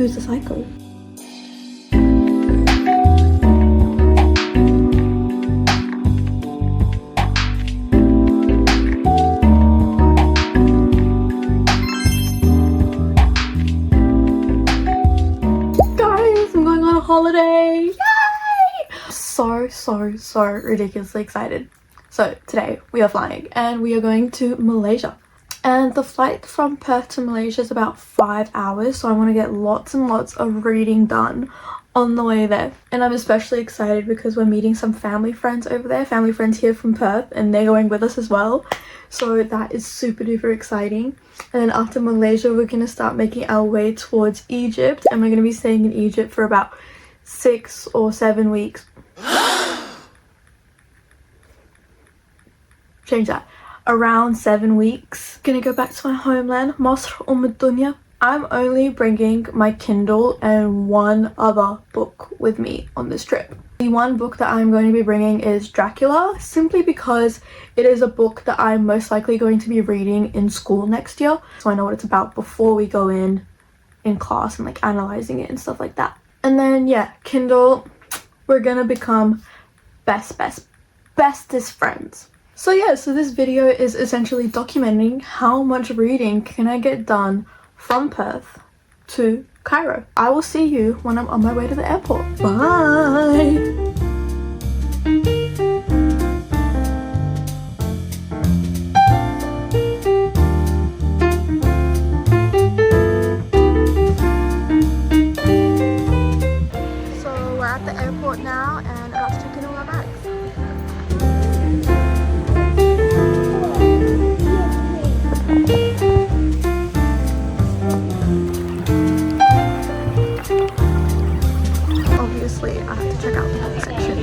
who's the psycho? Guys, I'm going on a holiday. Yay! So ridiculously excited. So today we are flying and we are going to Malaysia. And the flight from Perth to Malaysia is about 5 hours, so I want to get lots and lots of reading done on the way there. And I'm especially excited because we're meeting some family friends over there, family friends here from Perth, and they're going with us as well. So that is super duper exciting. And then after Malaysia, we're going to start making our way towards Egypt, and we're going to be staying in Egypt for about 6 or 7 weeks. Change that. Around 7 weeks. Gonna go back to my homeland, Masr Dunya. I'm only bringing my Kindle and one other book with me on this trip. The one book that I'm going to be bringing is Dracula, simply because it is a book that I'm most likely going to be reading in school next year, so I know what it's about before we go in class and like analyzing it and stuff like that. And then yeah, Kindle, we're gonna become bestest friends. So yeah, so this video is essentially documenting how much reading can I get done from Perth to Cairo. I will see you when I'm on my way to the airport. Bye! So we're at the airport now and about to check in all our bags. Obviously, I have to check out the health section.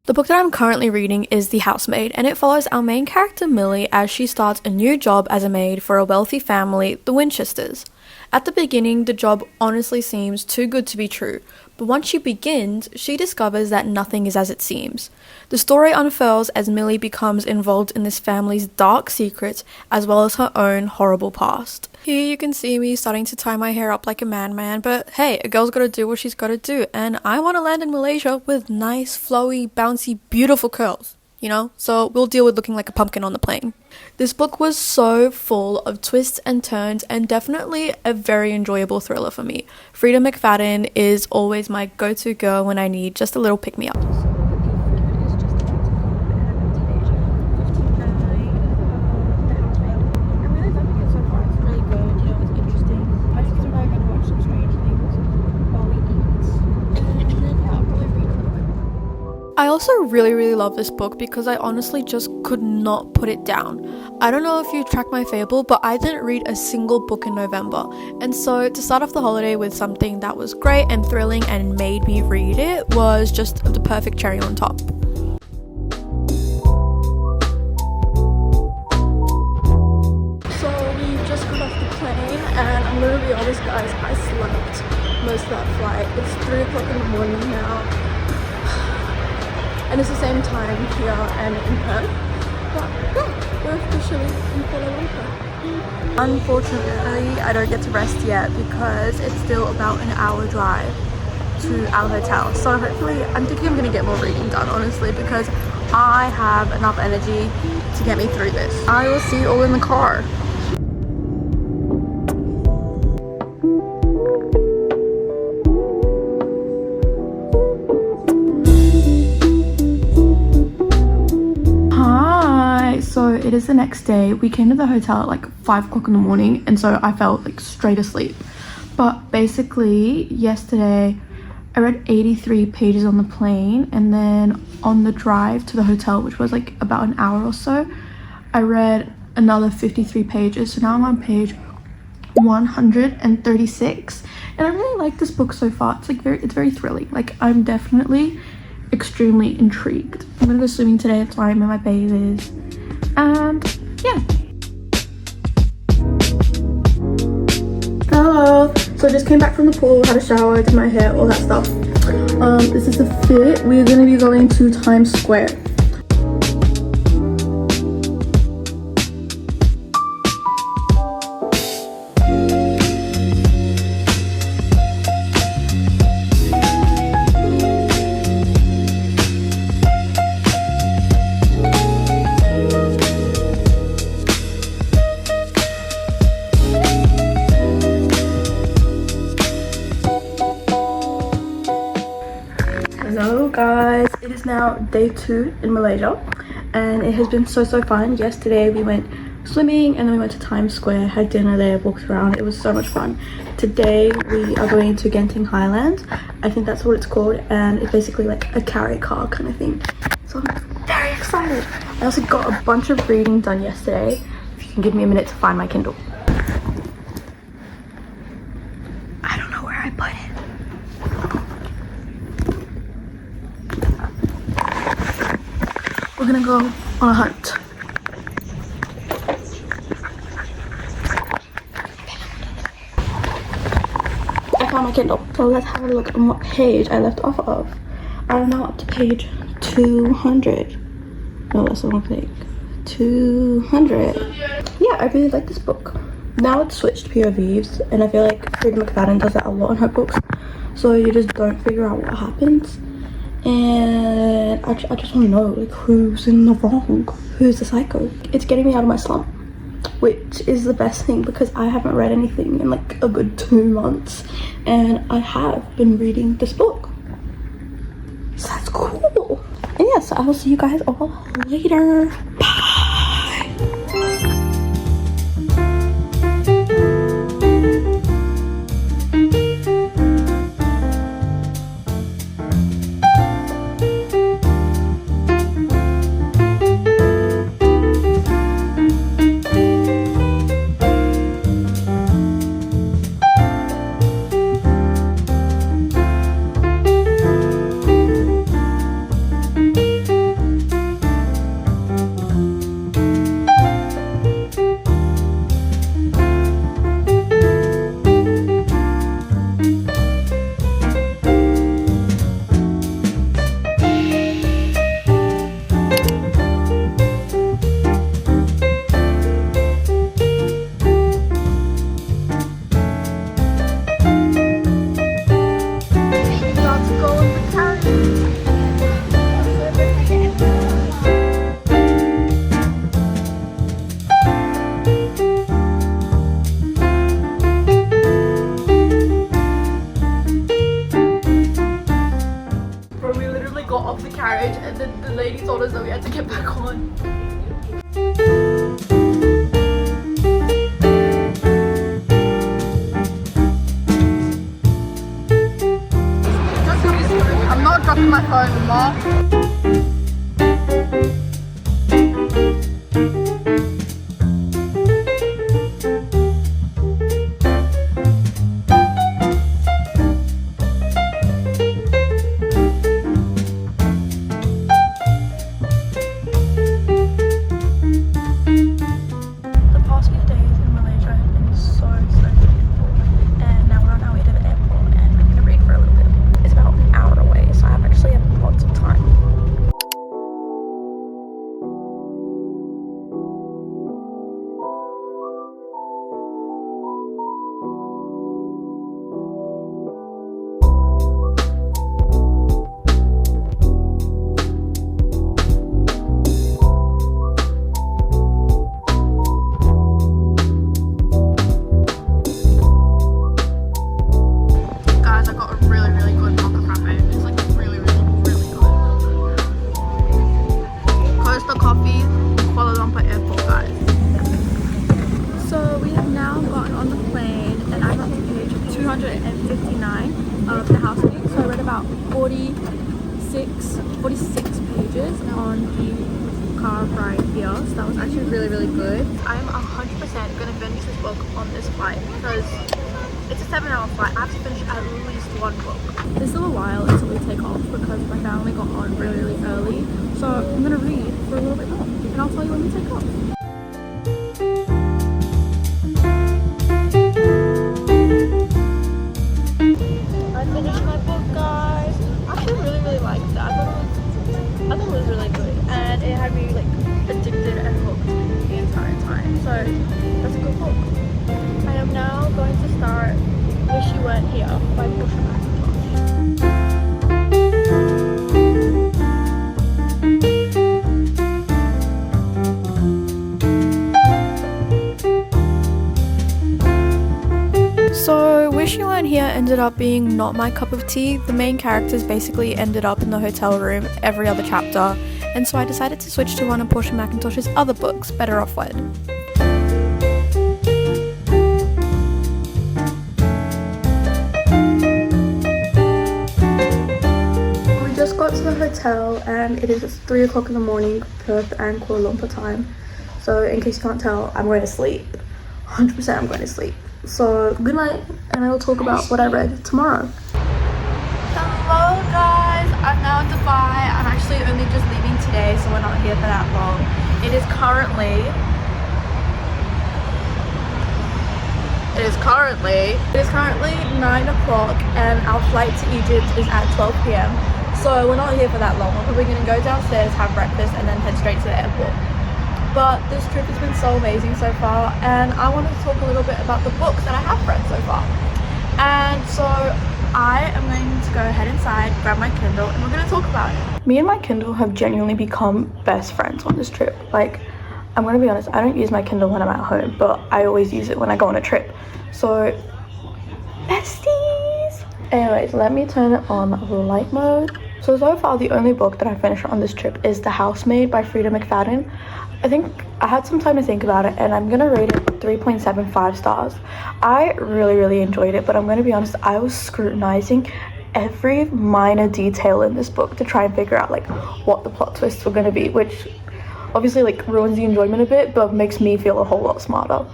The book that I'm currently reading is The Housemaid, and it follows our main character Millie as she starts a new job as a maid for a wealthy family, the Winchesters. At the beginning, the job honestly seems too good to be true, but once she begins, she discovers that nothing is as it seems. The story unfurls as Millie becomes involved in this family's dark secrets as well as her own horrible past. Here you can see me starting to tie my hair up like a man, but hey, a girl's gotta do what she's gotta do, and I want to land in Malaysia with nice, flowy, bouncy, beautiful curls, you know? So we'll deal with looking like a pumpkin on the plane. This book was so full of twists and turns and definitely a very enjoyable thriller for me. Frida McFadden is always my go-to girl when I need just a little pick-me-up. I also really love this book because I honestly just could not put it down. I don't know if you track my fable, but I didn't read a single book in November, and so to start off the holiday with something that was great and thrilling and made me read it was just the perfect cherry on top. So we just got off the plane and I'm gonna be honest guys, I slept most of that flight. It's 3 o'clock in the morning now. And it's the same time here and in Perth. But yeah, we're officially in Kuala Lumpur. Unfortunately, I don't get to rest yet because it's still about an hour drive to our hotel. So hopefully, I'm thinking I'm gonna get more reading done, honestly, because I have enough energy to get me through this. I will see you all in the car. So it is the next day. We came to the hotel at like 5 o'clock in the morning, and so I fell like straight asleep. But basically yesterday I read 83 pages on the plane, and then on the drive to the hotel, which was like about an hour or so, I read another 53 pages. So now I'm on page 136, and I really like this book so far. It's very thrilling. Like, I'm definitely extremely intrigued. I'm gonna go swimming today. That's why I'm in my bathers, and yeah. Hello. So I just came back from the pool, had a shower, did my hair, all that stuff. This is the fit. We're gonna be going to Times Square. Hello guys, it is now day 2 in Malaysia and it has been so fun. Yesterday we went swimming and then we went to Times Square, had dinner there, walked around. It was so much fun. Today we are going to Genting Highlands, I think that's what it's called, and it's basically like a carry car kind of thing. So I'm very excited. I also got a bunch of reading done yesterday. If you can give me a minute to find my Kindle. I don't know where I put it. We're gonna go on a hunt. I found my Kindle. So let's have a look on what page I left off of. I don't know, up to page 200. No, that's the wrong thing. 200. Yeah, I really like this book. Now it's switched POVs, and I feel like Freida McFadden does that a lot in her books. So you just don't figure out what happens. And I just want to know, like, who's in the wrong, who's the psycho. It's getting me out of my slump, which is the best thing because I haven't read anything in like a good 2 months, and I have been reading this book, so that's cool. And yeah, so I will see you guys all later. Bye. Off the carriage, and then the lady told us that we had to get back on. I'm not dropping my phone, Mom. Of the housemate, so I read about 46 pages on the car ride here, so that was actually really good. I'm 100% gonna finish this book on this flight because it's a 7-hour flight. I have to finish at least one book. There's still a while until we take off because my family got on really early, so I'm gonna read for a little bit more and I'll tell you when we take off. I finished my book, guys. I actually really liked it. I thought it was really good, and it had me like addicted and hooked the entire time. So that's a good book. I am now going to start Wish You Weren't Here by Portia McIntosh. So Wish You Weren't Here ended up being not my cup of tea. The main characters basically ended up in the hotel room every other chapter, and so I decided to switch to one of Portia McIntosh's other books, Better Off Wed. We just got to the hotel and it is 3 o'clock in the morning, Perth and Kuala Lumpur time. So in case you can't tell, I'm going to sleep. 100% I'm going to sleep. So good night, and I will talk about what I read tomorrow. Hello guys, I'm now in Dubai. I'm actually only just leaving today, so we're not here for that long. It is currently 9 o'clock and our flight to Egypt is at 12 p.m. So we're not here for that long. We're probably going to go downstairs, have breakfast, and then head straight to the airport. But this trip has been so amazing so far, and I wanted to talk a little bit about the books that I have read so far. And so I am going to go head inside, grab my Kindle, and we're going to talk about it. Me and my Kindle have genuinely become best friends on this trip. Like, I'm going to be honest, I don't use my Kindle when I'm at home, but I always use it when I go on a trip. So, besties! Anyways, let me turn it on light mode. So far the only book that I finished on this trip is The Housemaid by Frida McFadden. I think I had some time to think about it, and I'm gonna rate it 3.75 stars. I really enjoyed it, but I'm gonna be honest, I was scrutinizing every minor detail in this book to try and figure out like what the plot twists were gonna be, which obviously like ruins the enjoyment a bit, but makes me feel a whole lot smarter.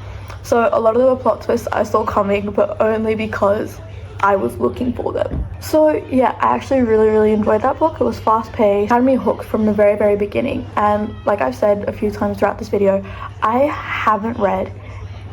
So a lot of the plot twists I saw coming, but only because I was looking for them. So yeah, I actually really enjoyed that book. It was fast paced, had me hooked from the very beginning, and like I've said a few times throughout this video, I haven't read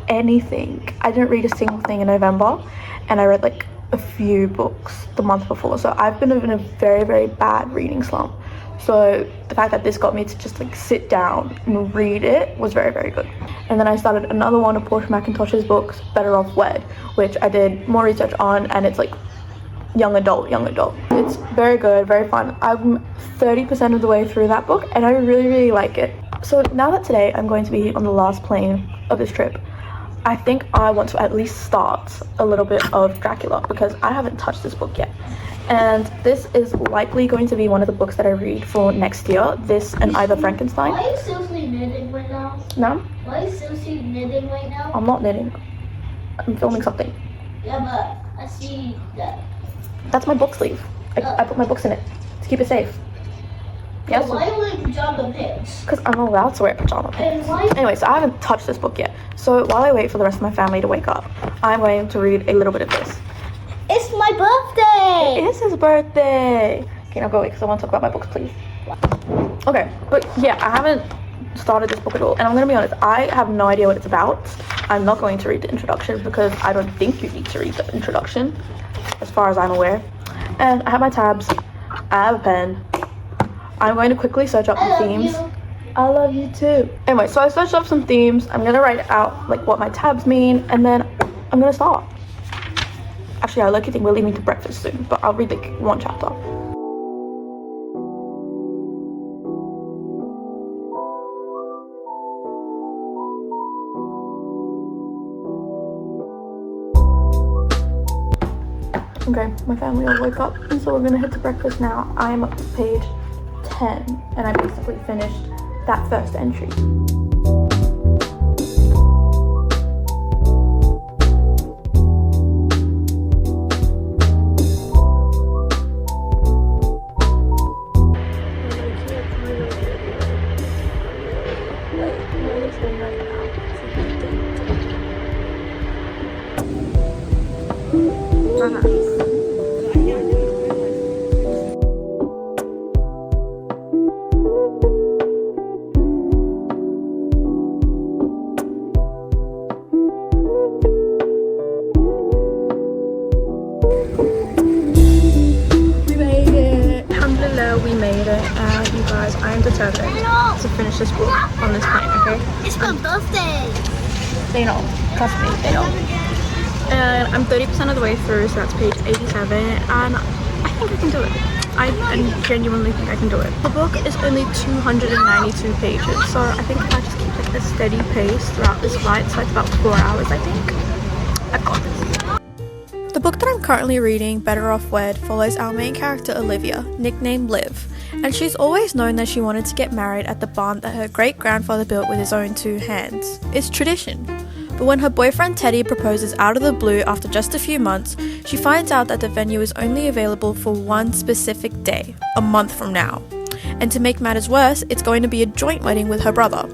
anything. I didn't read a single thing in November, and I read like a few books the month before, so I've been in a very bad reading slump. So the fact that this got me to just like sit down and read it was very good. And then I started another one of Portia McIntosh's books, Better Off Wed, which I did more research on, and it's like young adult. It's very good, very fun. I'm 30% of the way through that book, and I really like it. So now that today I'm going to be on the last plane of this trip, I think I want to at least start a little bit of Dracula, because I haven't touched this book yet. And this is likely going to be one of the books that I read for next year. This and either Frankenstein. Why are you seriously knitting right now? No? Why are you seriously knitting right now? I'm not knitting. I'm filming something. Yeah, but I see that. That's my book sleeve. I put my books in it to keep it safe. Yes? Why are you wearing pajama pants? Because I'm allowed to wear pajama pants. And why? Anyway, so I haven't touched this book yet. So while I wait for the rest of my family to wake up, I'm going to read a little bit of this. It's my birthday! It is his birthday! Okay, now go away because I want to talk about my books, please. Okay, but yeah, I haven't started this book at all, and I'm gonna be honest, I have no idea what it's about. I'm not going to read the introduction because I don't think you need to read the introduction, as far as I'm aware. And I have my tabs, I have a pen. I'm going to quickly search up the themes. I love you too. Anyway, so I searched up some themes. I'm gonna write out like what my tabs mean, and then I'm gonna start. Actually, I like to think we're leaving to breakfast soon, but I'll read like one chapter. Okay, my family all woke up, and so we're gonna head to breakfast now. I'm up to page 10, and I basically finished that first entry. We made it, and you guys, I am determined to finish this book on this plane, okay? It's my birthday. They know, trust me, they know. And I'm 30% of the way through, so that's page 87, and I think I can do it. I genuinely think I can do it. The book is only 292 pages, so I think if I just keep like a steady pace throughout this flight, so it's about 4 hours, I think. I've got this. The book that I'm currently reading, Better Off Wed, follows our main character Olivia, nicknamed Liv, and she's always known that she wanted to get married at the barn that her great-grandfather built with his own 2 hands. It's tradition. But when her boyfriend Teddy proposes out of the blue after just a few months, she finds out that the venue is only available for one specific day, a month from now. And to make matters worse, it's going to be a joint wedding with her brother.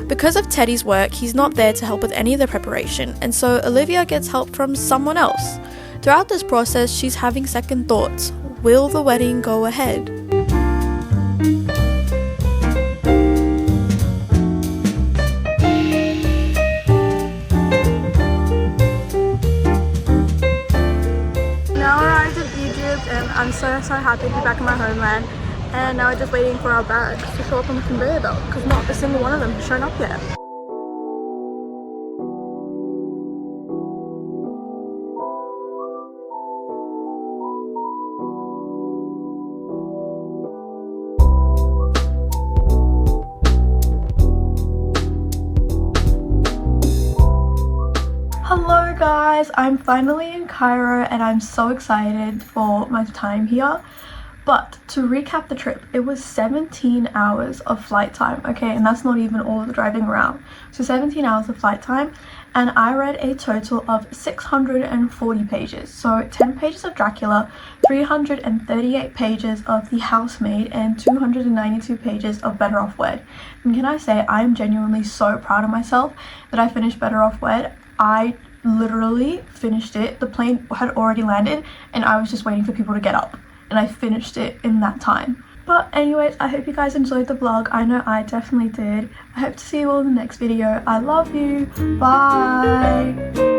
Because of Teddy's work, he's not there to help with any of the preparation, and so Olivia gets help from someone else. Throughout this process, she's having second thoughts. Will the wedding go ahead? Now arrived in Egypt, and I'm so happy to be back in my homeland. And now we're just waiting for our bags to show up on the conveyor belt, because not a single one of them has shown up yet. Hello guys, I'm finally in Cairo and I'm so excited for my time here. But to recap the trip, it was 17 hours of flight time, okay, and that's not even all of the driving around. So 17 hours of flight time, and I read a total of 640 pages. So 10 pages of Dracula, 338 pages of The Housemaid, and 292 pages of Better Off Wed. And can I say, I am genuinely so proud of myself that I finished Better Off Wed. I literally finished it. The plane had already landed and I was just waiting for people to get up, and I finished it in that time. But anyways, I hope you guys enjoyed the vlog. I know I definitely did. I hope to see you all in the next video. I love you. Bye.